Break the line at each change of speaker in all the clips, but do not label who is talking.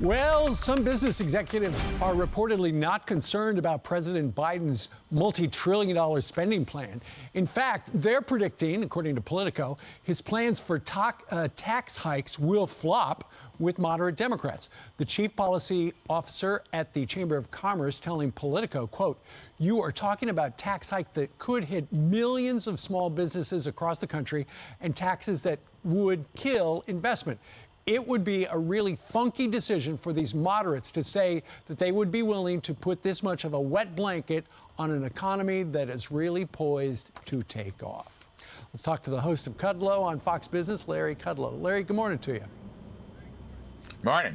Well, some business executives are reportedly not concerned about President Biden's multi-trillion-dollar spending plan. In fact, they're predicting, according to Politico, his plans for tax hikes will flop with moderate Democrats. The chief policy officer at the Chamber of Commerce telling Politico, quote, "You are talking about tax hikes that could hit millions of small businesses across the country and taxes that would kill investment. It would be a really funky decision for these moderates to say that they would be willing to put this much of a wet blanket on an economy that is really poised to take off." Let's talk to the host of Kudlow on Fox Business, Larry Kudlow. Larry, good morning to you.
Morning.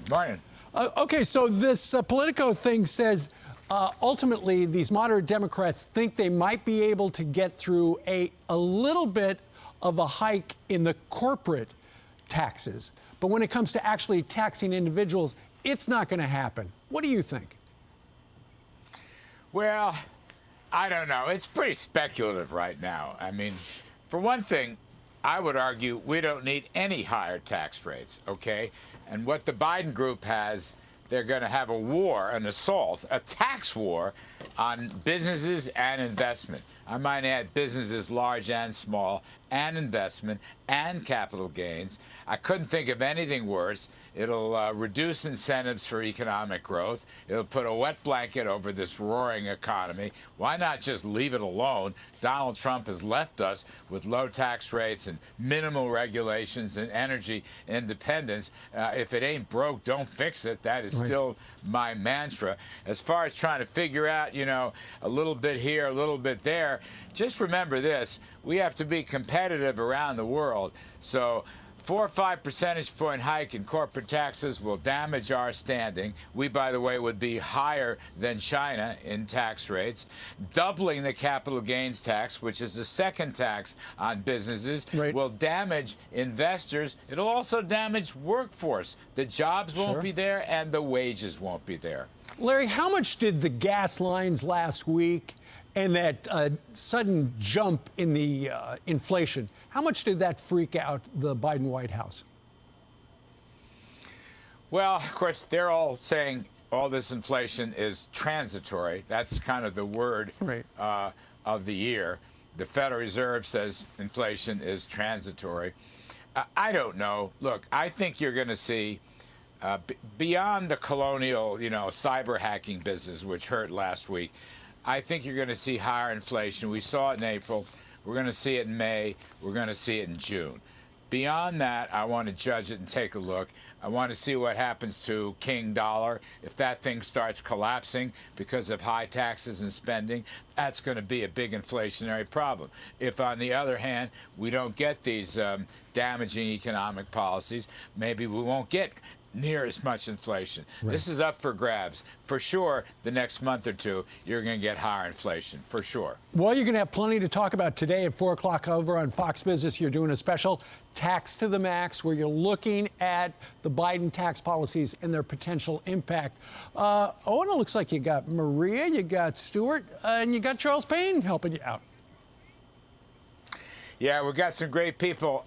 Okay, so this Politico thing says ultimately these moderate Democrats think they might be able to get through a little bit of a hike in the corporate taxes. But when it comes to actually taxing individuals, it's not going to happen. What do you think?
Well, I don't know. It's pretty speculative right now. I mean, for one thing, I would argue we don't need any higher tax rates, okay? And what the Biden group has, they're going to have a war, an assault, a tax war on businesses and investment. I might add businesses large and small, and investment, and capital gains. I couldn't think of anything worse. It'll reduce incentives for economic growth. It'll put a wet blanket over this roaring economy. Why not just leave it alone? Donald Trump has left us with low tax rates and minimal regulations and energy independence. If it ain't broke, don't fix it. That is still my mantra. As far as trying to figure out, you know, a little bit here, a little bit there, just remember this. We have to be competitive around the world. So 4 or 5 percentage point hike in corporate taxes will damage our standing. We, by the way, would be higher than China in tax rates. Doubling the capital gains tax, which is the second tax on businesses, will damage investors. It'll also damage workforce. The jobs won't be there and the wages won't be there.
Larry, how much did the gas lines last week and that sudden jump in the inflation, how much did that freak out the Biden White House?
Well, of course, they're all saying all this inflation is transitory. That's kind of the word of the year. The Federal Reserve says inflation is transitory. I don't know. Look, I think you're going to see beyond the colonial, you know, cyber hacking business, which hurt last week. I think you're going to see higher inflation. We saw it in April. We're going to see it in May. We're going to see it in June. Beyond that, I want to judge it and take a look. I want to see what happens to King Dollar. If that thing starts collapsing because of high taxes and spending, that's going to be a big inflationary problem. If, on the other hand, we don't get these damaging economic policies, maybe we won't get near as much inflation. This is up for grabs. For sure, the next month or two, you're going to get higher inflation, for sure.
Well, you're going to have plenty to talk about today at 4 o'clock over on Fox Business. You're doing a special Tax to the Max where you're looking at the Biden tax policies and their potential impact. Oh, and it looks like you got Maria, you got Stuart, and you got Charles Payne helping you out.
Yeah, we've got some great people.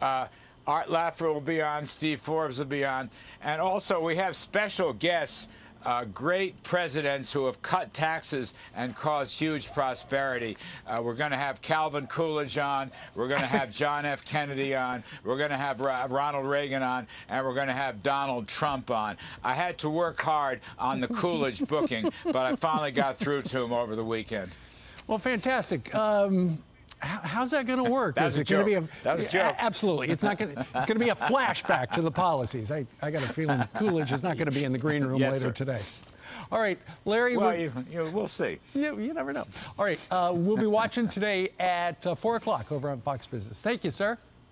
Art Laffer will be on, Steve Forbes will be on, and also we have special guests, great presidents who have cut taxes and caused huge prosperity. We're going to have Calvin Coolidge on, we're going to have John F. Kennedy on, we're going to have Ronald Reagan on, and we're going to have Donald Trump on. I had to work hard on the Coolidge booking, but I finally got through to him over the weekend.
Well, fantastic. How's that going to work?
That was a joke. That was a joke.
Absolutely. It's not going to. It's going to be a flashback to the policies. I got a feeling Coolidge is not going to be in the green room later today. All right, Larry.
Well, we'll see.
You never know. All right, we'll be watching today at 4 o'clock over on Fox Business. Thank you, sir.